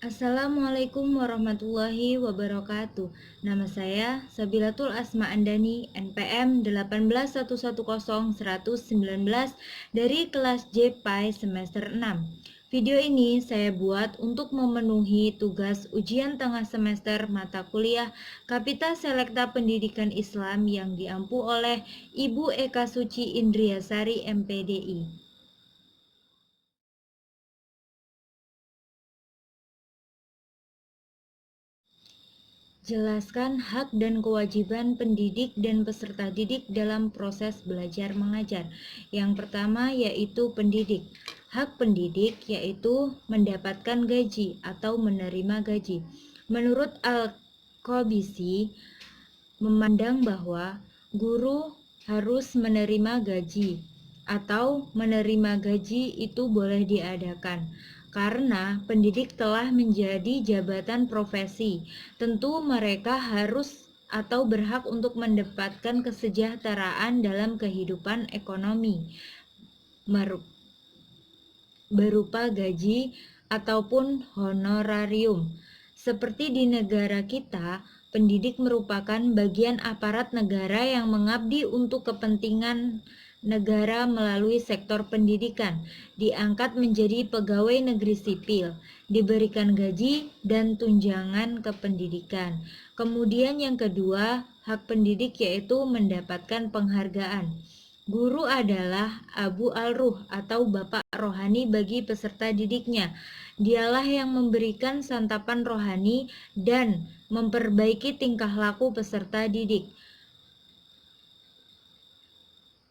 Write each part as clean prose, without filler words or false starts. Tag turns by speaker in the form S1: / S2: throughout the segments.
S1: Assalamualaikum warahmatullahi wabarakatuh. Nama saya Sabilatul Asma Andani, NPM 18110-119 dari kelas JPI semester 6. Video ini saya buat untuk memenuhi tugas ujian tengah semester mata kuliah Kapita Selekta Pendidikan Islam yang diampu oleh Ibu Eka Suci Indriasari MPDI. Jelaskan hak dan kewajiban pendidik dan peserta didik dalam proses belajar mengajar. Yang pertama yaitu pendidik. Hak pendidik yaitu mendapatkan gaji atau menerima gaji. Menurut Al-Qabisi memandang bahwa guru harus menerima gaji atau menerima gaji itu boleh diadakan karena pendidik telah menjadi jabatan profesi. Tentu mereka harus atau berhak untuk mendapatkan kesejahteraan dalam kehidupan ekonomi berupa gaji ataupun honorarium. Seperti di negara kita, pendidik merupakan bagian aparat negara yang mengabdi untuk kepentingan negara melalui sektor pendidikan, diangkat menjadi pegawai negeri sipil, diberikan gaji dan tunjangan kependidikan. Kemudian yang kedua, hak pendidik yaitu mendapatkan penghargaan. Guru adalah Abu al-Ruh atau bapak rohani bagi peserta didiknya. Dialah yang memberikan santapan rohani dan memperbaiki tingkah laku peserta didik.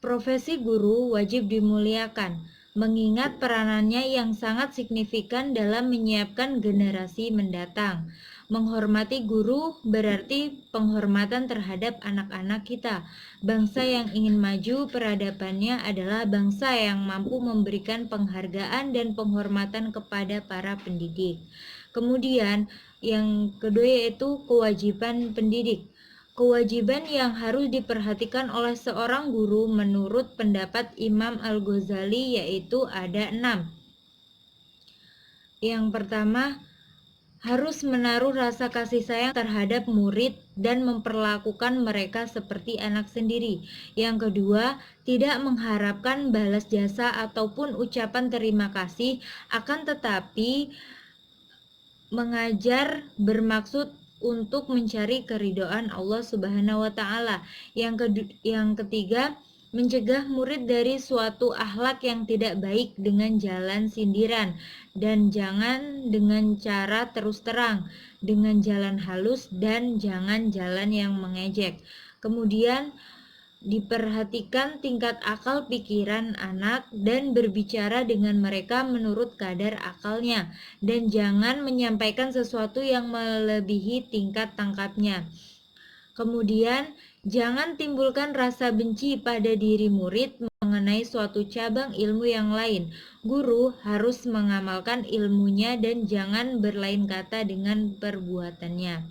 S1: Profesi guru wajib dimuliakan, mengingat peranannya yang sangat signifikan dalam menyiapkan generasi mendatang. Menghormati guru berarti penghormatan terhadap anak-anak kita. Bangsa yang ingin maju peradabannya adalah bangsa yang mampu memberikan penghargaan dan penghormatan kepada para pendidik. Kemudian yang kedua yaitu kewajiban pendidik. Kewajiban yang harus diperhatikan oleh seorang guru menurut pendapat Imam Al-Ghazali yaitu ada 6. Yang pertama, harus menaruh rasa kasih sayang terhadap murid dan memperlakukan mereka seperti anak sendiri. Yang kedua, tidak mengharapkan balas jasa ataupun ucapan terima kasih, akan tetapi mengajar bermaksud untuk mencari keridhaan Allah Subhanahu wa taala. Yang ketiga, mencegah murid dari suatu akhlak yang tidak baik dengan jalan sindiran dan jangan dengan cara terus terang, dengan jalan halus dan jangan jalan yang mengejek. Kemudian diperhatikan tingkat akal pikiran anak dan berbicara dengan mereka menurut kadar akalnya dan jangan menyampaikan sesuatu yang melebihi tingkat tangkapnya. Kemudian jangan timbulkan rasa benci pada diri murid mengenai suatu cabang ilmu yang lain. Guru harus mengamalkan ilmunya dan jangan berlain kata dengan perbuatannya.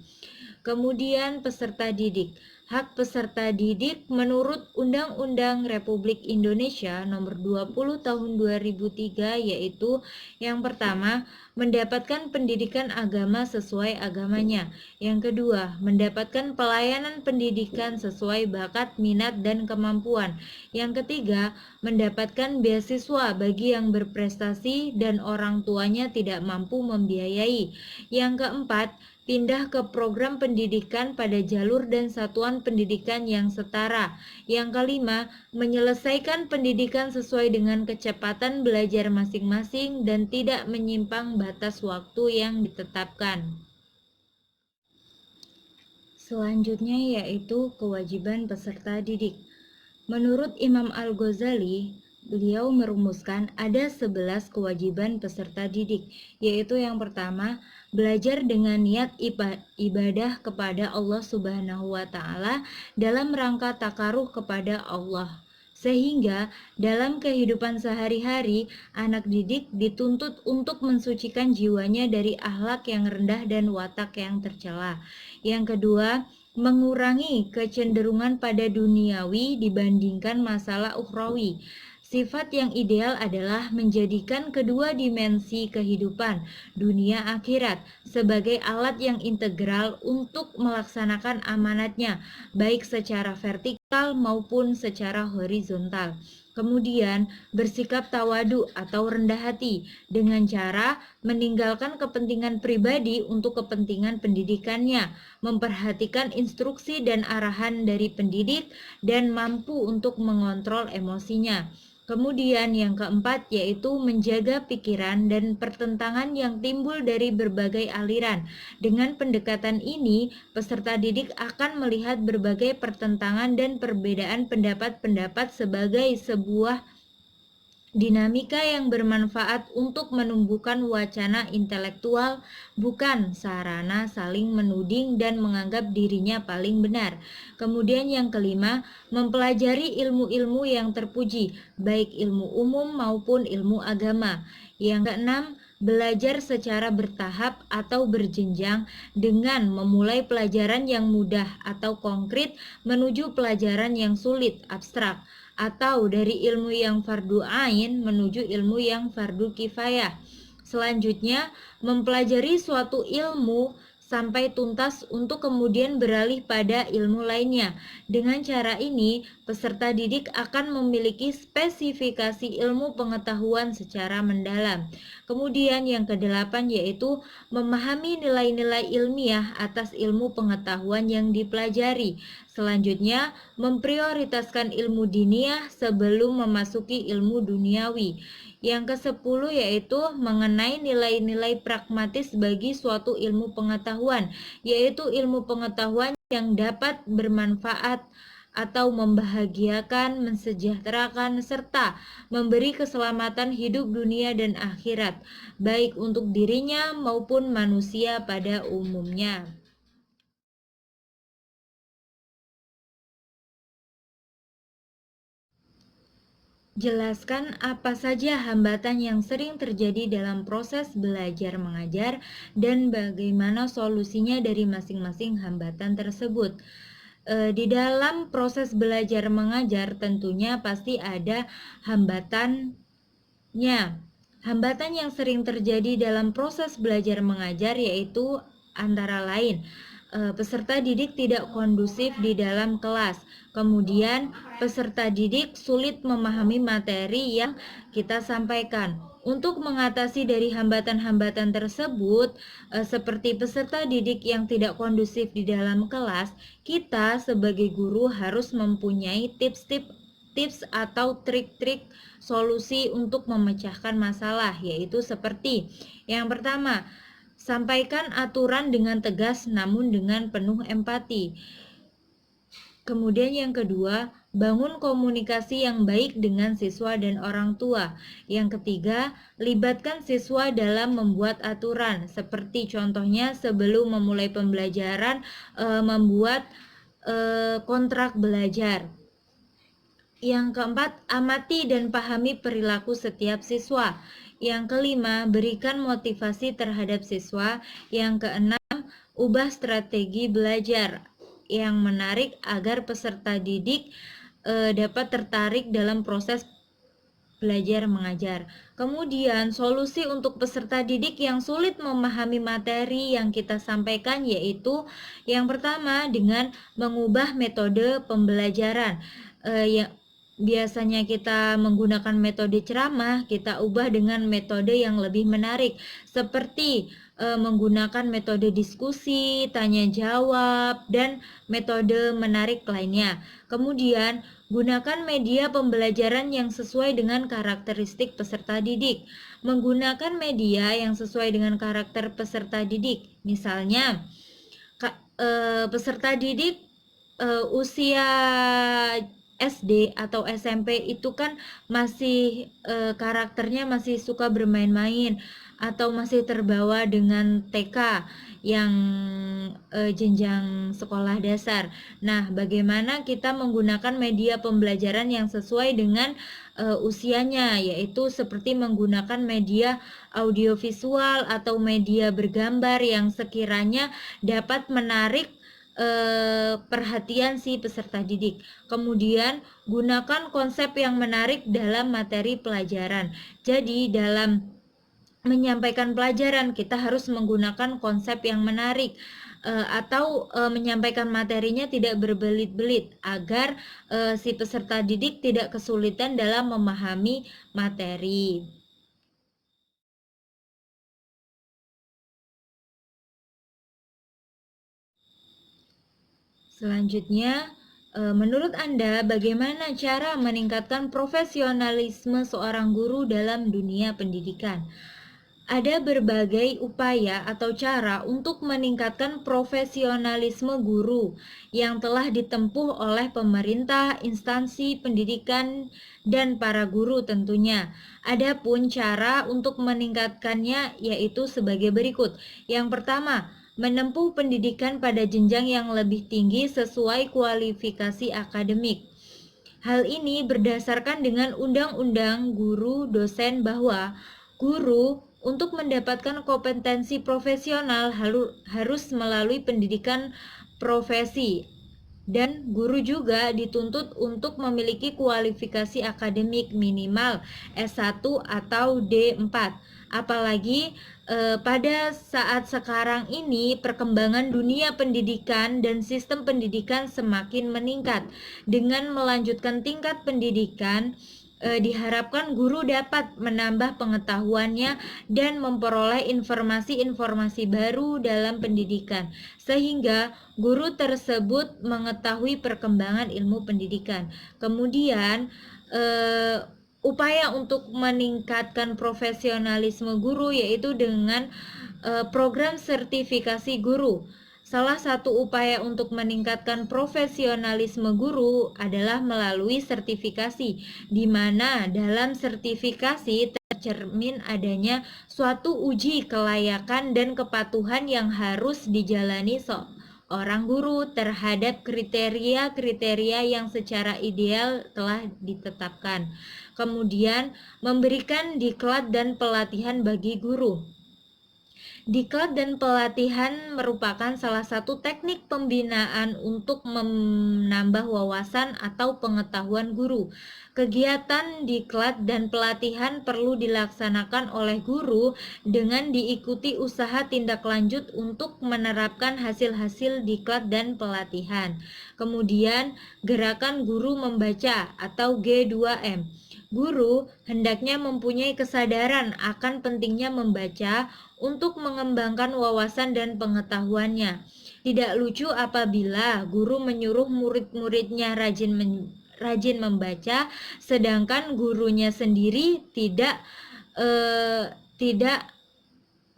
S1: Kemudian peserta didik. Hak peserta didik menurut Undang-Undang Republik Indonesia Nomor 20 Tahun 2003 yaitu yang pertama, mendapatkan pendidikan agama sesuai agamanya. Yang kedua, mendapatkan pelayanan pendidikan sesuai bakat, minat, dan kemampuan. Yang ketiga, mendapatkan beasiswa bagi yang berprestasi dan orang tuanya tidak mampu membiayai. Yang keempat, pindah ke program pendidikan pada jalur dan satuan pendidikan yang setara. Yang kelima, menyelesaikan pendidikan sesuai dengan kecepatan belajar masing-masing dan tidak menyimpang batas waktu yang ditetapkan. Selanjutnya yaitu kewajiban peserta didik. Menurut Imam Al-Ghazali, beliau merumuskan ada 11 kewajiban peserta didik, yaitu yang pertama, belajar dengan niat ibadah kepada Allah Subhanahu wa taala dalam rangka takaruh kepada Allah. Sehingga dalam kehidupan sehari-hari, anak didik dituntut untuk mensucikan jiwanya dari akhlak yang rendah dan watak yang tercela. Yang kedua, mengurangi kecenderungan pada duniawi dibandingkan masalah ukhrawi. Sifat yang ideal adalah menjadikan kedua dimensi kehidupan, dunia akhirat, sebagai alat yang integral untuk melaksanakan amanatnya, baik secara vertikal maupun secara horizontal. Kemudian, bersikap tawadu atau rendah hati dengan cara meninggalkan kepentingan pribadi untuk kepentingan pendidikannya, memperhatikan instruksi dan arahan dari pendidik, dan mampu untuk mengontrol emosinya. Kemudian yang keempat yaitu menjaga pikiran dan pertentangan yang timbul dari berbagai aliran. Dengan pendekatan ini, peserta didik akan melihat berbagai pertentangan dan perbedaan pendapat-pendapat sebagai sebuah dinamika yang bermanfaat untuk menumbuhkan wacana intelektual, bukan sarana saling menuding dan menganggap dirinya paling benar. Kemudian yang kelima, mempelajari ilmu-ilmu yang terpuji, baik ilmu umum maupun ilmu agama. Yang keenam, belajar secara bertahap atau berjenjang dengan memulai pelajaran yang mudah atau konkret menuju pelajaran yang sulit, abstrak, atau dari ilmu yang fardu ain menuju ilmu yang fardu kifayah. Selanjutnya, mempelajari suatu ilmu sampai tuntas untuk kemudian beralih pada ilmu lainnya. Dengan cara ini, peserta didik akan memiliki spesifikasi ilmu pengetahuan secara mendalam. Kemudian yang kedelapan yaitu memahami nilai-nilai ilmiah atas ilmu pengetahuan yang dipelajari. Selanjutnya, memprioritaskan ilmu diniyah sebelum memasuki ilmu duniawi. Yang ke-10 yaitu mengenai nilai-nilai pragmatis bagi suatu ilmu pengetahuan, yaitu ilmu pengetahuan yang dapat bermanfaat atau membahagiakan, mensejahterakan, serta memberi keselamatan hidup dunia dan akhirat, baik untuk dirinya maupun manusia pada umumnya. Jelaskan apa saja hambatan yang sering terjadi dalam proses belajar mengajar dan bagaimana solusinya dari masing-masing hambatan tersebut. Di dalam proses belajar mengajar tentunya pasti ada hambatannya. Hambatan yang sering terjadi dalam proses belajar mengajar yaitu antara lain peserta didik tidak kondusif di dalam kelas. Kemudian, peserta didik sulit memahami materi yang kita sampaikan. Untuk mengatasi dari hambatan-hambatan tersebut, seperti peserta didik yang tidak kondusif di dalam kelas, kita sebagai guru harus mempunyai tips atau trik-trik solusi untuk memecahkan masalah, yaitu seperti yang pertama, sampaikan aturan dengan tegas namun dengan penuh empati. Kemudian yang kedua, bangun komunikasi yang baik dengan siswa dan orang tua. Yang ketiga, libatkan siswa dalam membuat aturan. Seperti contohnya sebelum memulai pembelajaran, membuat kontrak belajar. Yang keempat, amati dan pahami perilaku setiap siswa. Yang kelima, berikan motivasi terhadap siswa. Yang keenam, ubah strategi belajar yang menarik agar peserta didik dapat tertarik dalam proses belajar mengajar. Kemudian, solusi untuk peserta didik yang sulit memahami materi yang kita sampaikan yaitu yang pertama dengan mengubah metode pembelajaran. Yang biasanya kita menggunakan metode ceramah, kita ubah dengan metode yang lebih menarik, seperti menggunakan metode diskusi, tanya jawab, dan metode menarik lainnya. Kemudian, gunakan media pembelajaran yang sesuai dengan karakteristik peserta didik. Menggunakan media yang sesuai dengan karakter peserta didik. Misalnya, peserta didik usia SD atau SMP itu kan masih karakternya masih suka bermain-main atau masih terbawa dengan TK yang jenjang sekolah dasar. Nah, bagaimana kita menggunakan media pembelajaran yang sesuai dengan usianya, yaitu seperti menggunakan media audiovisual atau media bergambar yang sekiranya dapat menarik perhatian si peserta didik. Kemudian gunakan konsep yang menarik dalam materi pelajaran. Jadi dalam menyampaikan pelajaran kita harus menggunakan konsep yang menarik, atau menyampaikan materinya tidak berbelit-belit agar si peserta didik tidak kesulitan dalam memahami materi. Selanjutnya, menurut Anda bagaimana cara meningkatkan profesionalisme seorang guru dalam dunia pendidikan? Ada berbagai upaya atau cara untuk meningkatkan profesionalisme guru yang telah ditempuh oleh pemerintah, instansi pendidikan, dan para guru tentunya. Adapun cara untuk meningkatkannya yaitu sebagai berikut. Yang pertama, menempuh pendidikan pada jenjang yang lebih tinggi sesuai kualifikasi akademik. Hal ini berdasarkan dengan Undang-Undang Guru Dosen bahwa guru untuk mendapatkan kompetensi profesional harus melalui pendidikan profesi, dan guru juga dituntut untuk memiliki kualifikasi akademik minimal S1 atau D4. Apalagi pada saat sekarang ini perkembangan dunia pendidikan dan sistem pendidikan semakin meningkat. Dengan melanjutkan tingkat pendidikan, diharapkan guru dapat menambah pengetahuannya dan memperoleh informasi-informasi baru dalam pendidikan, sehingga guru tersebut mengetahui perkembangan ilmu pendidikan. Kemudian, upaya untuk meningkatkan profesionalisme guru yaitu dengan program sertifikasi guru. Salah satu upaya untuk meningkatkan profesionalisme guru adalah melalui sertifikasi, di mana dalam sertifikasi tercermin adanya suatu uji kelayakan dan kepatuhan yang harus dijalani seorang guru terhadap kriteria-kriteria yang secara ideal telah ditetapkan. Kemudian, memberikan diklat dan pelatihan bagi guru. Diklat dan pelatihan merupakan salah satu teknik pembinaan untuk menambah wawasan atau pengetahuan guru. Kegiatan diklat dan pelatihan perlu dilaksanakan oleh guru dengan diikuti usaha tindak lanjut untuk menerapkan hasil-hasil diklat dan pelatihan. Kemudian, gerakan guru membaca atau G2M. Guru hendaknya mempunyai kesadaran akan pentingnya membaca untuk mengembangkan wawasan dan pengetahuannya. Tidak lucu apabila guru menyuruh murid-muridnya rajin membaca, sedangkan gurunya sendiri tidak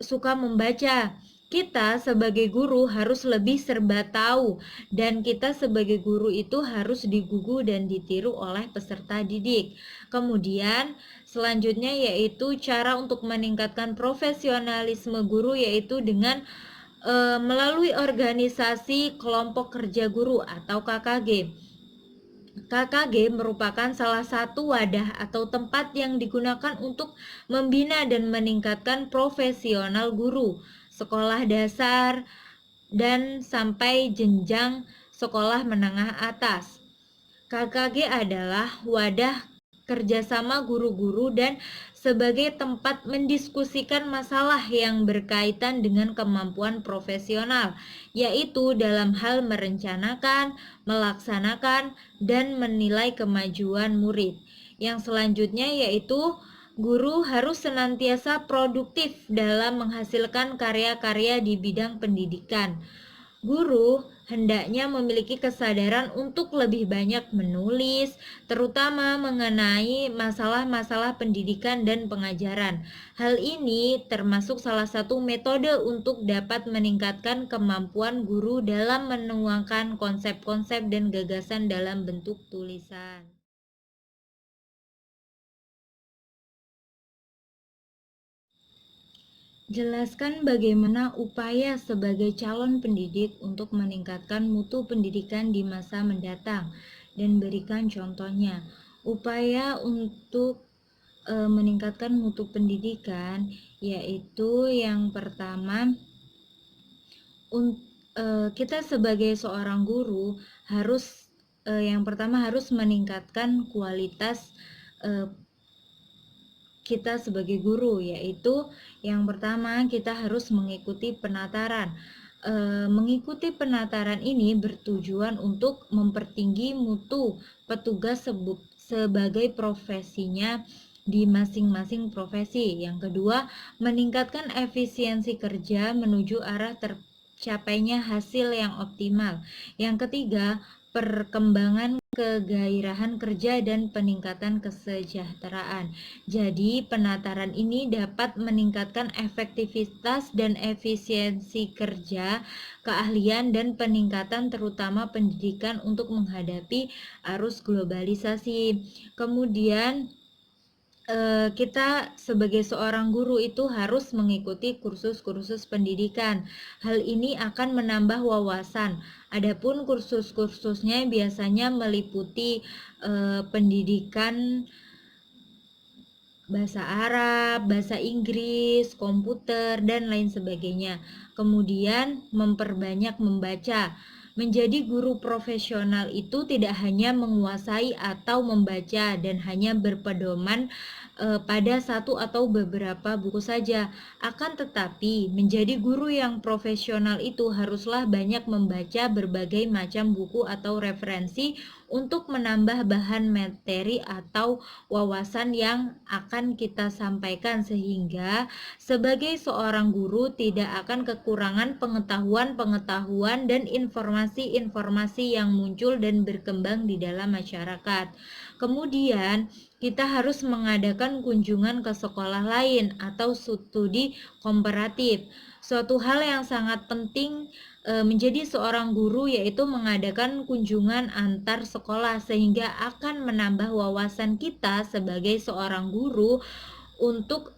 S1: suka membaca. Kita sebagai guru harus lebih serba tahu, dan kita sebagai guru itu harus digugu dan ditiru oleh peserta didik. Kemudian selanjutnya yaitu cara untuk meningkatkan profesionalisme guru yaitu dengan melalui organisasi kelompok kerja guru atau KKG. KKG merupakan salah satu wadah atau tempat yang digunakan untuk membina dan meningkatkan profesional guru sekolah dasar dan sampai jenjang sekolah menengah atas. KKG adalah wadah kerjasama guru-guru dan sebagai tempat mendiskusikan masalah yang berkaitan dengan kemampuan profesional, yaitu dalam hal merencanakan, melaksanakan, dan menilai kemajuan murid. Yang selanjutnya yaitu guru harus senantiasa produktif dalam menghasilkan karya-karya di bidang pendidikan. Guru hendaknya memiliki kesadaran untuk lebih banyak menulis, terutama mengenai masalah-masalah pendidikan dan pengajaran. Hal ini termasuk salah satu metode untuk dapat meningkatkan kemampuan guru dalam menuangkan konsep-konsep dan gagasan dalam bentuk tulisan. Jelaskan bagaimana upaya sebagai calon pendidik untuk meningkatkan mutu pendidikan di masa mendatang dan berikan contohnya. Upaya untuk meningkatkan mutu pendidikan yaitu yang pertama kita sebagai seorang guru harus yang pertama harus meningkatkan kualitas kita sebagai guru, yaitu yang pertama kita harus mengikuti penataran. Mengikuti penataran ini bertujuan untuk mempertinggi mutu petugas sebagai profesinya di masing-masing profesi. Yang kedua, meningkatkan efisiensi kerja menuju arah tercapainya hasil yang optimal. Yang ketiga, perkembangan kegairahan kerja dan peningkatan kesejahteraan. Jadi, penataran ini dapat meningkatkan efektivitas dan efisiensi kerja, keahlian, dan peningkatan terutama pendidikan untuk menghadapi arus globalisasi. Kemudian, kita sebagai seorang guru itu harus mengikuti kursus-kursus pendidikan. Hal ini akan menambah wawasan. Adapun kursus-kursusnya biasanya meliputi pendidikan bahasa Arab, bahasa Inggris, komputer, dan lain sebagainya. Kemudian memperbanyak membaca. Menjadi guru profesional itu tidak hanya menguasai atau membaca dan hanya berpedoman pada satu atau beberapa buku saja. Akan tetapi, menjadi guru yang profesional itu haruslah banyak membaca berbagai macam buku atau referensi untuk menambah bahan materi atau wawasan yang akan kita sampaikan, sehingga sebagai seorang guru tidak akan kekurangan pengetahuan dan informasi-informasi yang muncul dan berkembang di dalam masyarakat. Kemudian kita harus mengadakan kunjungan ke sekolah lain atau studi komparatif. Suatu hal yang sangat penting menjadi seorang guru yaitu mengadakan kunjungan antar sekolah, sehingga akan menambah wawasan kita sebagai seorang guru untuk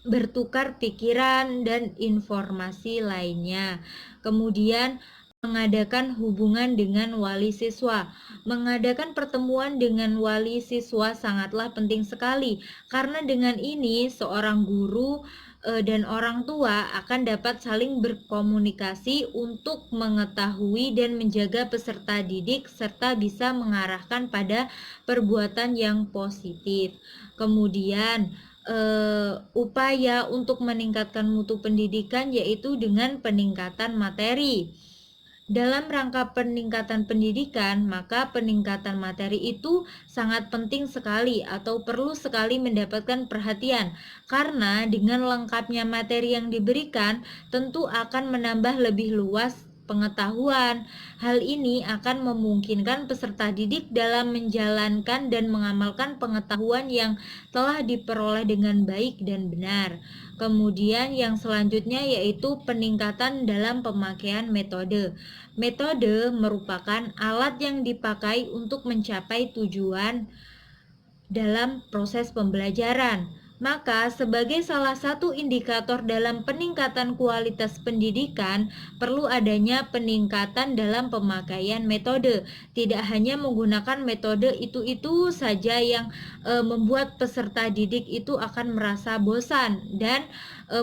S1: bertukar pikiran dan informasi lainnya. Kemudian mengadakan hubungan dengan wali siswa. Mengadakan pertemuan dengan wali siswa sangatlah penting sekali, karena dengan ini seorang guru dan orang tua akan dapat saling berkomunikasi untuk mengetahui dan menjaga peserta didik serta bisa mengarahkan pada perbuatan yang positif. Kemudian upaya untuk meningkatkan mutu pendidikan yaitu dengan peningkatan materi. Dalam rangka peningkatan pendidikan, maka peningkatan materi itu sangat penting sekali atau perlu sekali mendapatkan perhatian, karena dengan lengkapnya materi yang diberikan tentu akan menambah lebih luas pengetahuan. Hal ini akan memungkinkan peserta didik dalam menjalankan dan mengamalkan pengetahuan yang telah diperoleh dengan baik dan benar. Kemudian yang selanjutnya yaitu peningkatan dalam pemakaian metode. Metode merupakan alat yang dipakai untuk mencapai tujuan dalam proses pembelajaran. Maka, sebagai salah satu indikator dalam peningkatan kualitas pendidikan, perlu adanya peningkatan dalam pemakaian metode. Tidak hanya menggunakan metode itu saja yang membuat peserta didik itu akan merasa bosan dan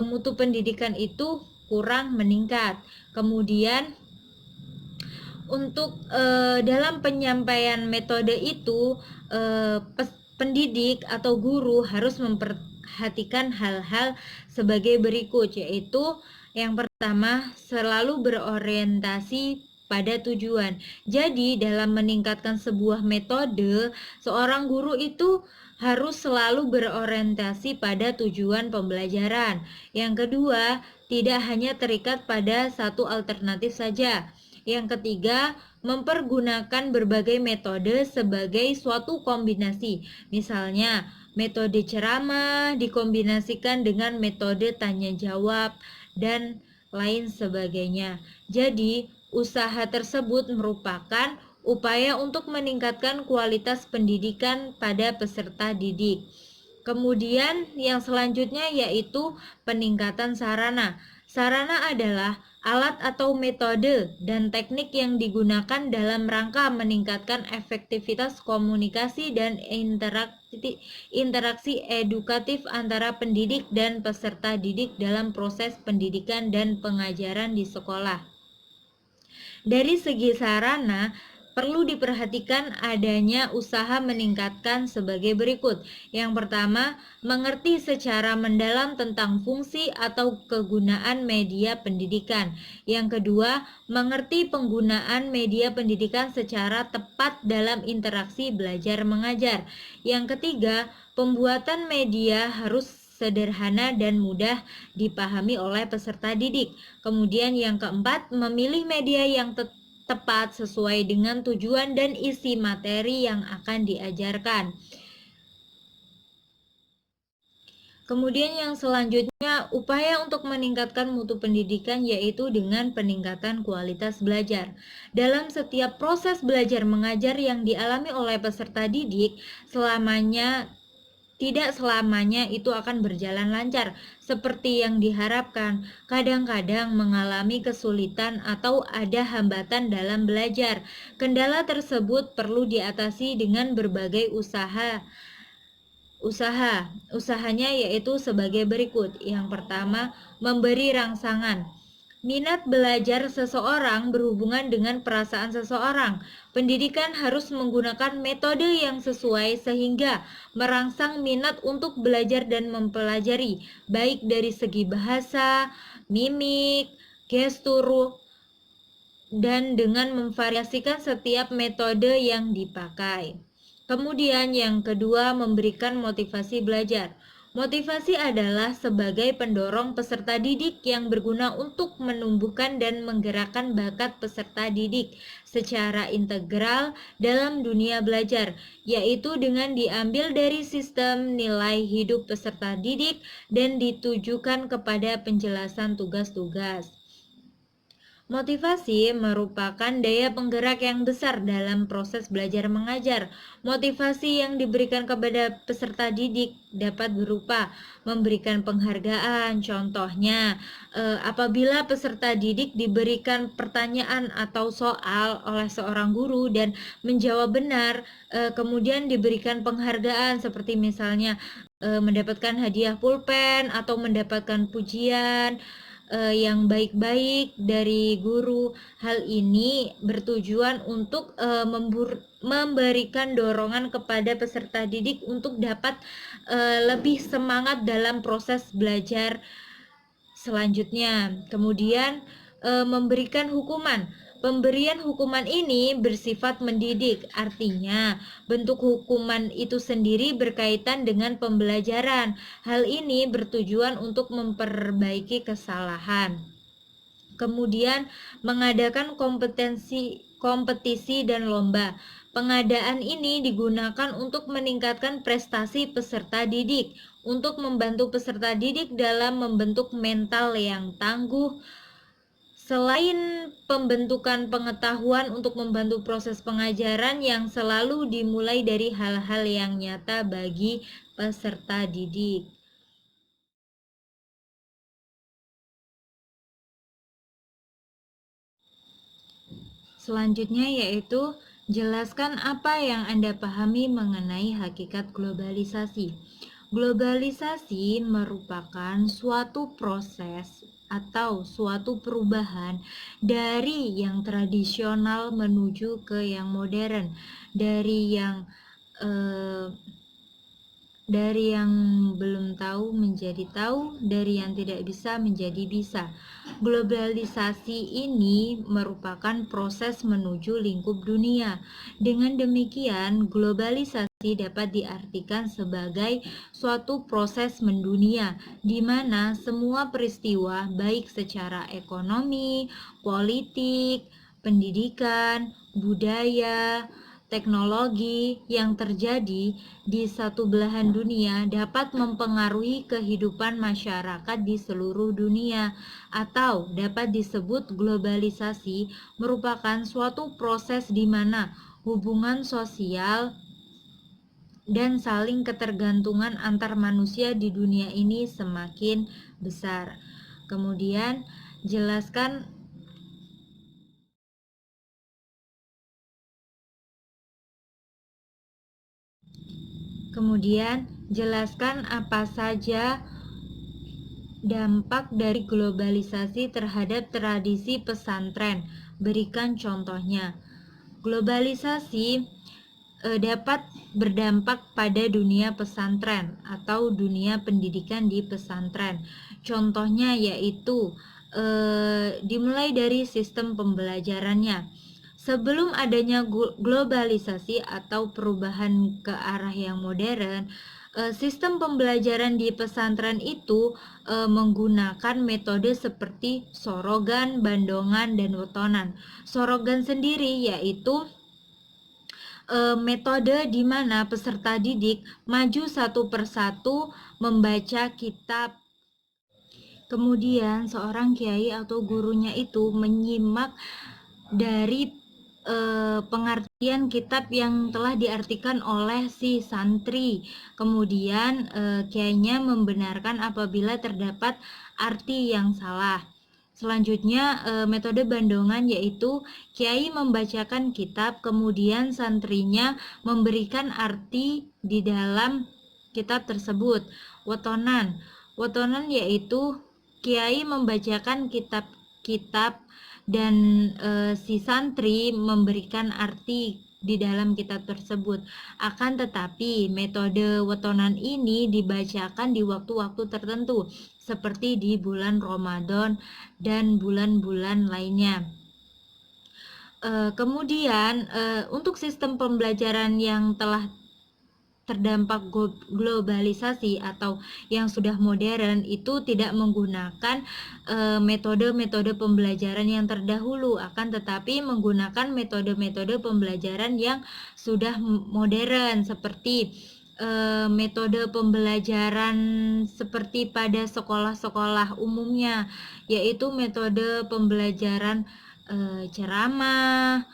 S1: mutu pendidikan itu kurang meningkat. Kemudian, untuk dalam penyampaian metode itu pendidik atau guru harus memperhatikan hal-hal sebagai berikut, yaitu yang pertama selalu berorientasi pada tujuan. Jadi dalam meningkatkan sebuah metode, seorang guru itu harus selalu berorientasi pada tujuan pembelajaran. Yang kedua, tidak hanya terikat pada satu alternatif saja. Yang ketiga, mempergunakan berbagai metode sebagai suatu kombinasi. Misalnya, metode ceramah dikombinasikan dengan metode tanya jawab dan lain sebagainya. Jadi, usaha tersebut merupakan upaya untuk meningkatkan kualitas pendidikan pada peserta didik. Kemudian yang selanjutnya yaitu peningkatan sarana. Sarana adalah alat atau metode dan teknik yang digunakan dalam rangka meningkatkan efektivitas komunikasi dan interaksi edukatif antara pendidik dan peserta didik dalam proses pendidikan dan pengajaran di sekolah. Dari segi sarana, perlu diperhatikan adanya usaha meningkatkan sebagai berikut. Yang pertama, mengerti secara mendalam tentang fungsi atau kegunaan media pendidikan. Yang kedua, mengerti penggunaan media pendidikan secara tepat dalam interaksi belajar mengajar. Yang ketiga, pembuatan media harus sederhana dan mudah dipahami oleh peserta didik. Kemudian yang keempat, memilih media yang tepat sesuai dengan tujuan dan isi materi yang akan diajarkan. Kemudian yang selanjutnya, upaya untuk meningkatkan mutu pendidikan yaitu dengan peningkatan kualitas belajar. Dalam setiap proses belajar mengajar yang dialami oleh peserta didik, tidak selamanya itu akan berjalan lancar seperti yang diharapkan. Kadang-kadang mengalami kesulitan atau ada hambatan dalam belajar. Kendala tersebut perlu diatasi dengan berbagai usahanya yaitu sebagai berikut. Yang pertama, memberi rangsangan. Minat belajar seseorang berhubungan dengan perasaan seseorang. Pendidikan harus menggunakan metode yang sesuai sehingga merangsang minat untuk belajar dan mempelajari, baik dari segi bahasa, mimik, gestur, dan dengan memvariasikan setiap metode yang dipakai. Kemudian yang kedua, memberikan motivasi belajar. Motivasi adalah sebagai pendorong peserta didik yang berguna untuk menumbuhkan dan menggerakkan bakat peserta didik secara integral dalam dunia belajar, yaitu dengan diambil dari sistem nilai hidup peserta didik dan ditujukan kepada penjelasan tugas-tugas. Motivasi merupakan daya penggerak yang besar dalam proses belajar mengajar. Motivasi yang diberikan kepada peserta didik dapat berupa memberikan penghargaan. Contohnya, apabila peserta didik diberikan pertanyaan atau soal oleh seorang guru dan menjawab benar, kemudian diberikan penghargaan seperti misalnya mendapatkan hadiah pulpen atau mendapatkan pujian yang baik-baik dari guru. Hal ini bertujuan untuk memberikan dorongan kepada peserta didik untuk dapat lebih semangat dalam proses belajar selanjutnya. Kemudian memberikan hukuman. Pemberian hukuman ini bersifat mendidik, artinya bentuk hukuman itu sendiri berkaitan dengan pembelajaran. Hal ini bertujuan untuk memperbaiki kesalahan. Kemudian mengadakan kompetisi dan lomba. Pengadaan ini digunakan untuk meningkatkan prestasi peserta didik, untuk membantu peserta didik dalam membentuk mental yang tangguh. Selain pembentukan pengetahuan untuk membantu proses pengajaran yang selalu dimulai dari hal-hal yang nyata bagi peserta didik. Selanjutnya yaitu jelaskan apa yang Anda pahami mengenai hakikat globalisasi. Globalisasi merupakan suatu proses atau suatu perubahan dari yang tradisional menuju ke yang modern, dari yang belum tahu menjadi tahu, dari yang tidak bisa menjadi bisa. Globalisasi ini merupakan proses menuju lingkup dunia. Dengan demikian, globalisasi dapat diartikan sebagai suatu proses mendunia, di mana semua peristiwa baik secara ekonomi, politik, pendidikan, budaya, teknologi yang terjadi di satu belahan dunia dapat mempengaruhi kehidupan masyarakat di seluruh dunia, atau dapat disebut globalisasi merupakan suatu proses di mana hubungan sosial dan saling ketergantungan antar manusia di dunia ini semakin besar. Kemudian jelaskan apa saja dampak dari globalisasi terhadap tradisi pesantren. Berikan contohnya. Globalisasi dapat berdampak pada dunia pesantren atau dunia pendidikan di pesantren. Contohnya yaitu dimulai dari sistem pembelajarannya. Sebelum adanya globalisasi atau perubahan ke arah yang modern, sistem pembelajaran di pesantren itu menggunakan metode seperti sorogan, bandongan, dan wetonan. Sorogan sendiri yaitu metode di mana peserta didik maju satu persatu membaca kitab. Kemudian seorang kiai atau gurunya itu menyimak dari pengertian kitab yang telah diartikan oleh si santri. Kemudian kiainya membenarkan apabila terdapat arti yang salah. Selanjutnya metode bandongan yaitu kiai membacakan kitab, kemudian santrinya memberikan arti di dalam kitab tersebut. Wetonan yaitu kiai membacakan kitab-kitab dan si santri memberikan arti di dalam kitab tersebut. Akan tetapi metode wetonan ini dibacakan di waktu-waktu tertentu seperti di bulan Ramadan dan bulan-bulan lainnya. Kemudian untuk sistem pembelajaran yang telah terdampak globalisasi atau yang sudah modern itu tidak menggunakan metode-metode pembelajaran yang terdahulu, akan tetapi menggunakan metode-metode pembelajaran yang sudah modern seperti metode pembelajaran seperti pada sekolah-sekolah umumnya, yaitu metode pembelajaran ceramah,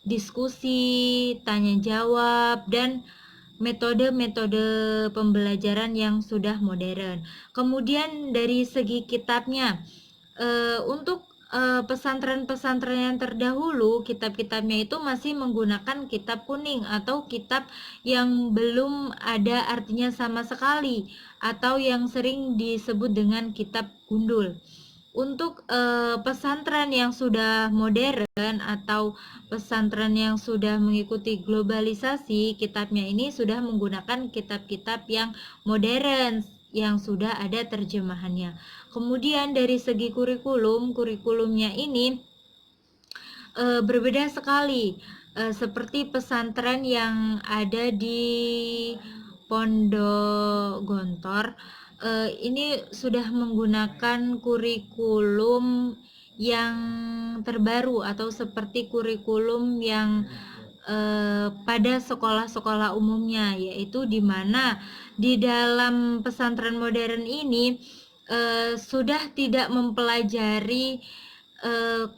S1: diskusi, tanya jawab, dan metode-metode pembelajaran yang sudah modern. Kemudian dari segi kitabnya, untuk pesantren-pesantren yang terdahulu, kitab-kitabnya itu masih menggunakan kitab kuning atau kitab yang belum ada artinya sama sekali, atau yang sering disebut dengan kitab gundul. Untuk pesantren yang sudah modern atau pesantren yang sudah mengikuti globalisasi, kitabnya ini sudah menggunakan kitab-kitab yang modern yang sudah ada terjemahannya. Kemudian dari segi kurikulumnya ini berbeda sekali, seperti pesantren yang ada di Pondok Gontor. Ini sudah menggunakan kurikulum yang terbaru atau seperti kurikulum yang pada sekolah-sekolah umumnya, yaitu di mana di dalam pesantren modern ini sudah tidak mempelajari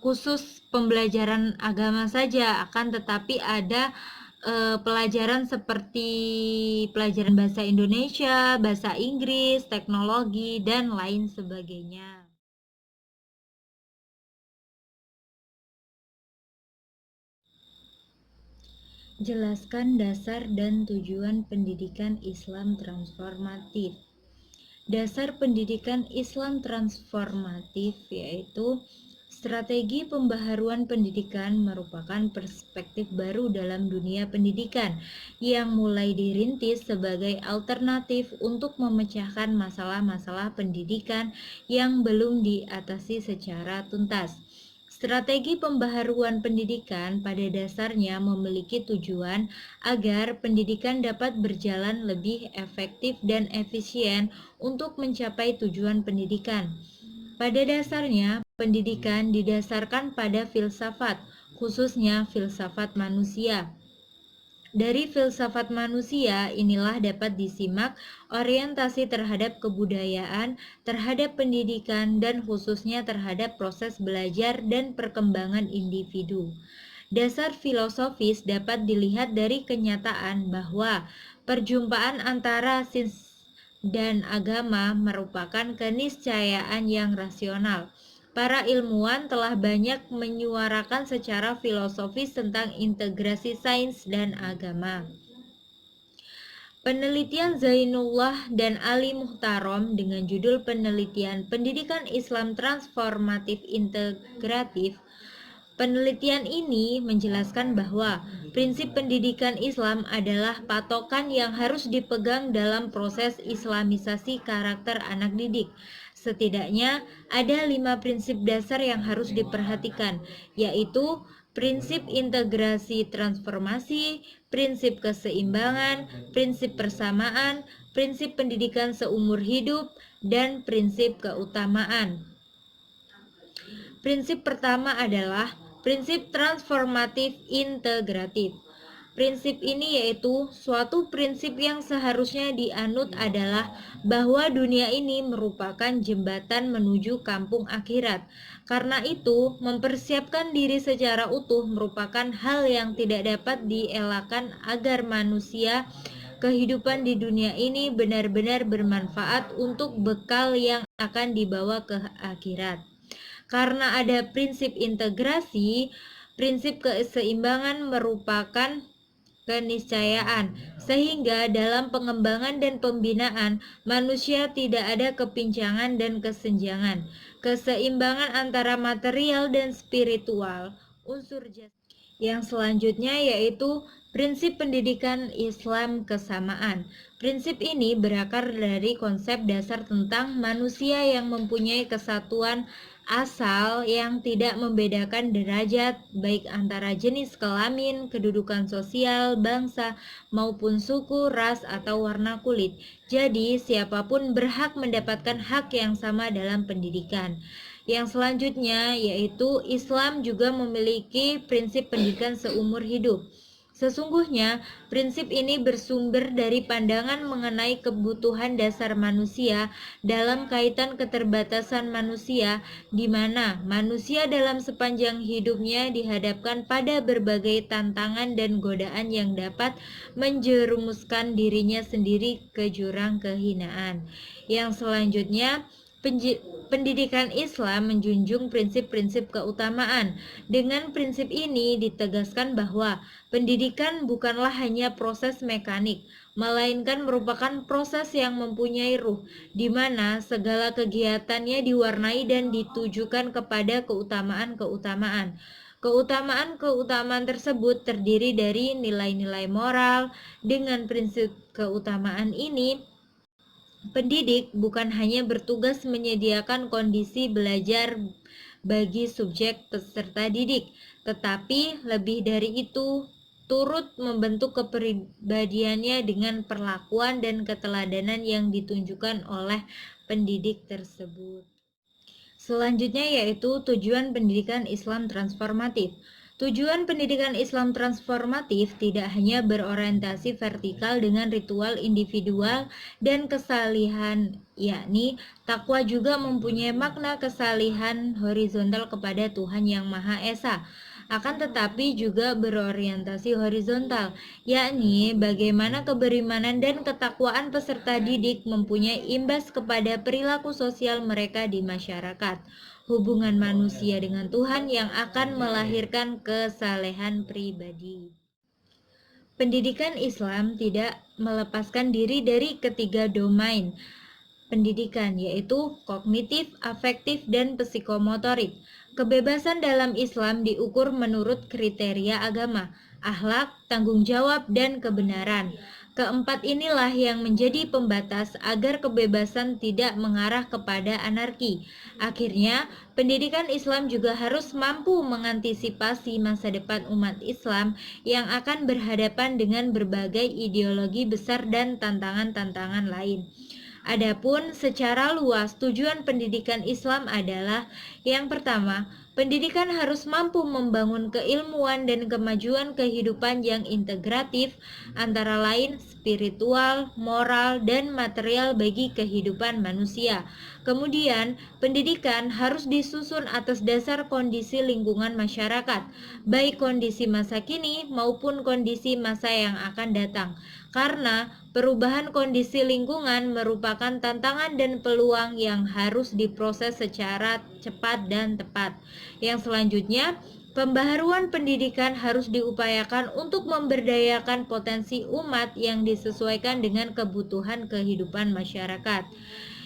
S1: khusus pembelajaran agama saja, akan tetapi ada pelajaran seperti pelajaran bahasa Indonesia, bahasa Inggris, teknologi, dan lain sebagainya. Jelaskan dasar dan tujuan pendidikan Islam transformatif. Dasar pendidikan Islam transformatif yaitu strategi pembaharuan pendidikan merupakan perspektif baru dalam dunia pendidikan yang mulai dirintis sebagai alternatif untuk memecahkan masalah-masalah pendidikan yang belum diatasi secara tuntas. Strategi pembaharuan pendidikan pada dasarnya memiliki tujuan agar pendidikan dapat berjalan lebih efektif dan efisien untuk mencapai tujuan pendidikan. Pada dasarnya, pendidikan didasarkan pada filsafat, khususnya filsafat manusia. Dari filsafat manusia inilah dapat disimak orientasi terhadap kebudayaan, terhadap pendidikan, dan khususnya terhadap proses belajar dan perkembangan individu. Dasar filosofis dapat dilihat dari kenyataan bahwa Perjumpaan antara sains dan agama merupakan keniscayaan yang rasional. Para ilmuwan telah banyak menyuarakan secara filosofis tentang integrasi sains dan agama. Penelitian Zainullah dan Ali Muhtarom dengan judul penelitian Pendidikan Islam Transformatif Integratif. Penelitian ini menjelaskan bahwa prinsip pendidikan Islam adalah patokan yang harus dipegang dalam proses islamisasi karakter anak didik. Setidaknya ada 5 prinsip dasar yang harus diperhatikan, yaitu prinsip integrasi transformasi, prinsip keseimbangan, prinsip persamaan, prinsip pendidikan seumur hidup, dan prinsip keutamaan. Prinsip pertama adalah prinsip transformatif integratif. Prinsip ini yaitu suatu prinsip yang seharusnya dianut adalah bahwa dunia ini merupakan jembatan menuju kampung akhirat. Karena itu, mempersiapkan diri secara utuh merupakan hal yang tidak dapat dielakkan agar manusia kehidupan di dunia ini benar-benar bermanfaat untuk bekal yang akan dibawa ke akhirat. Karena ada prinsip integrasi, prinsip keseimbangan merupakan keniscayaan, sehingga dalam pengembangan dan pembinaan manusia tidak ada kepincangan dan kesenjangan. Keseimbangan antara material dan spiritual, unsur jasmani. Yang selanjutnya yaitu prinsip pendidikan Islam kesamaan. Prinsip ini berakar dari konsep dasar tentang manusia yang mempunyai kesatuan asal yang tidak membedakan derajat baik antara jenis kelamin, kedudukan sosial, bangsa, maupun suku, ras, atau warna kulit. Jadi, siapapun berhak mendapatkan hak yang sama dalam pendidikan. Yang selanjutnya yaitu Islam juga memiliki prinsip pendidikan seumur hidup. Sesungguhnya, prinsip ini bersumber dari pandangan mengenai kebutuhan dasar manusia dalam kaitan keterbatasan manusia, di mana manusia dalam sepanjang hidupnya dihadapkan pada berbagai tantangan dan godaan yang dapat menjerumuskan dirinya sendiri ke jurang kehinaan. Yang selanjutnya, pendidikan Islam menjunjung prinsip-prinsip keutamaan. Dengan prinsip ini ditegaskan bahwa pendidikan bukanlah hanya proses mekanik, melainkan merupakan proses yang mempunyai ruh, di mana segala kegiatannya diwarnai dan ditujukan kepada keutamaan-keutamaan. Keutamaan-keutamaan tersebut terdiri dari nilai-nilai moral. Dengan prinsip keutamaan ini, pendidik bukan hanya bertugas menyediakan kondisi belajar bagi subjek peserta didik, tetapi lebih dari itu turut membentuk kepribadiannya dengan perlakuan dan keteladanan yang ditunjukkan oleh pendidik tersebut. Selanjutnya yaitu tujuan pendidikan Islam transformatif. Tujuan pendidikan Islam transformatif tidak hanya berorientasi vertikal dengan ritual individual dan kesalihan, yakni takwa juga mempunyai makna kesalihan horizontal kepada Tuhan Yang Maha Esa. Akan tetapi juga berorientasi horizontal, yakni bagaimana keberimanan dan ketakwaan peserta didik mempunyai imbas kepada perilaku sosial mereka di masyarakat, hubungan manusia dengan Tuhan yang akan melahirkan kesalehan pribadi. Pendidikan Islam tidak melepaskan diri dari ketiga domain pendidikan, yaitu kognitif, afektif, dan psikomotorik. Kebebasan dalam Islam diukur menurut kriteria agama, akhlak, tanggung jawab, dan kebenaran. Keempat inilah yang menjadi pembatas agar kebebasan tidak mengarah kepada anarki. Akhirnya, pendidikan Islam juga harus mampu mengantisipasi masa depan umat Islam yang akan berhadapan dengan berbagai ideologi besar dan tantangan-tantangan lain. Adapun secara luas tujuan pendidikan Islam adalah yang pertama, Pendidikan harus mampu membangun keilmuan dan kemajuan kehidupan yang integratif, antara lain spiritual, moral, dan material bagi kehidupan manusia. Kemudian, pendidikan harus disusun atas dasar kondisi lingkungan masyarakat, baik kondisi masa kini maupun kondisi masa yang akan datang. Karena perubahan kondisi lingkungan merupakan tantangan dan peluang yang harus diproses secara cepat dan tepat. Yang selanjutnya, pembaharuan pendidikan harus diupayakan untuk memberdayakan potensi umat yang disesuaikan dengan kebutuhan kehidupan masyarakat.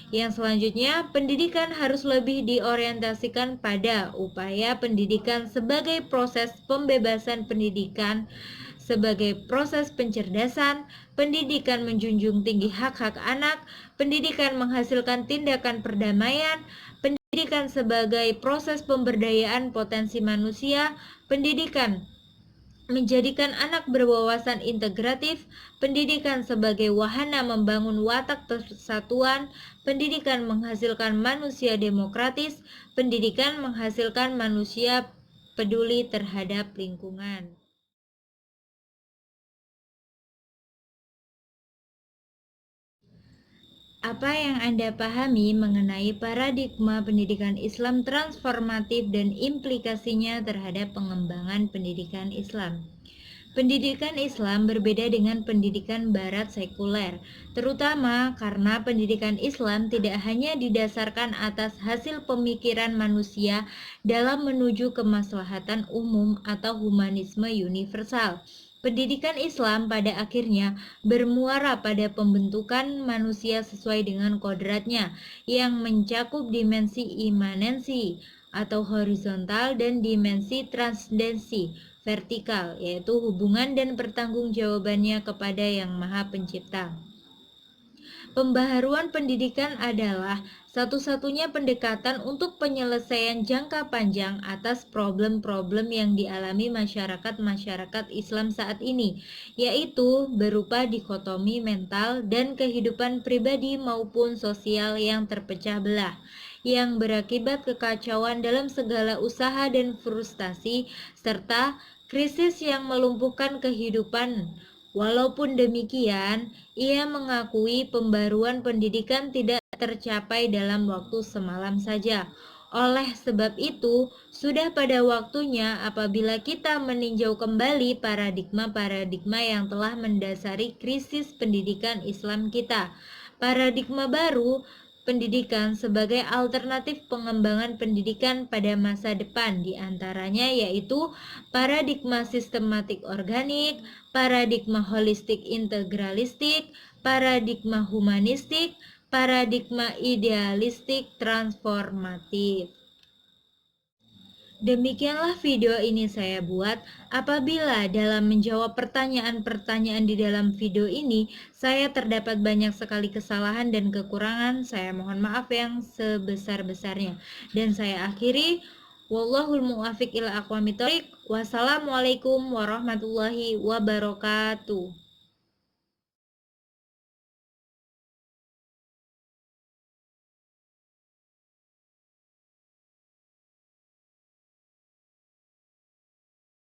S1: Yang selanjutnya, pendidikan harus lebih diorientasikan pada upaya pendidikan sebagai proses pembebasan pendidikan, sebagai proses pencerdasan, pendidikan menjunjung tinggi hak-hak anak, pendidikan menghasilkan tindakan perdamaian, pendidikan sebagai proses pemberdayaan potensi manusia, pendidikan menjadikan anak berwawasan integratif, pendidikan sebagai wahana membangun watak persatuan, pendidikan menghasilkan manusia demokratis, pendidikan menghasilkan manusia peduli terhadap lingkungan. Apa yang Anda pahami mengenai paradigma pendidikan Islam transformatif dan implikasinya terhadap pengembangan pendidikan Islam? Pendidikan Islam berbeda dengan pendidikan Barat sekuler, terutama karena pendidikan Islam tidak hanya didasarkan atas hasil pemikiran manusia dalam menuju kemaslahatan umum atau humanisme universal. Pendidikan Islam pada akhirnya bermuara pada pembentukan manusia sesuai dengan kodratnya yang mencakup dimensi imanensi atau horizontal dan dimensi transdensi vertikal, yaitu hubungan dan pertanggungjawabannya kepada Yang Maha Pencipta. Pembaharuan pendidikan adalah satu-satunya pendekatan untuk penyelesaian jangka panjang atas problem-problem yang dialami masyarakat-masyarakat Islam saat ini, yaitu berupa dikotomi mental dan kehidupan pribadi maupun sosial yang terpecah belah, yang berakibat kekacauan dalam segala usaha dan frustasi, serta krisis yang melumpuhkan kehidupan. Walaupun demikian, ia mengakui pembaruan pendidikan tidak tercapai dalam waktu semalam saja. Oleh sebab itu, sudah pada waktunya apabila kita meninjau kembali paradigma-paradigma yang telah mendasari krisis pendidikan Islam kita. Paradigma baru pendidikan sebagai alternatif pengembangan pendidikan pada masa depan, diantaranya yaitu paradigma sistematik organik, paradigma holistik integralistik, paradigma humanistik, paradigma idealistik transformatif. Demikianlah video ini saya buat. Apabila dalam menjawab pertanyaan-pertanyaan di dalam video ini saya terdapat banyak sekali kesalahan dan kekurangan, saya mohon maaf yang sebesar-besarnya. Dan saya akhiri, wallahul muwaffiq ila aqwamit thoriq. Wassalamualaikum warahmatullahi wabarakatuh.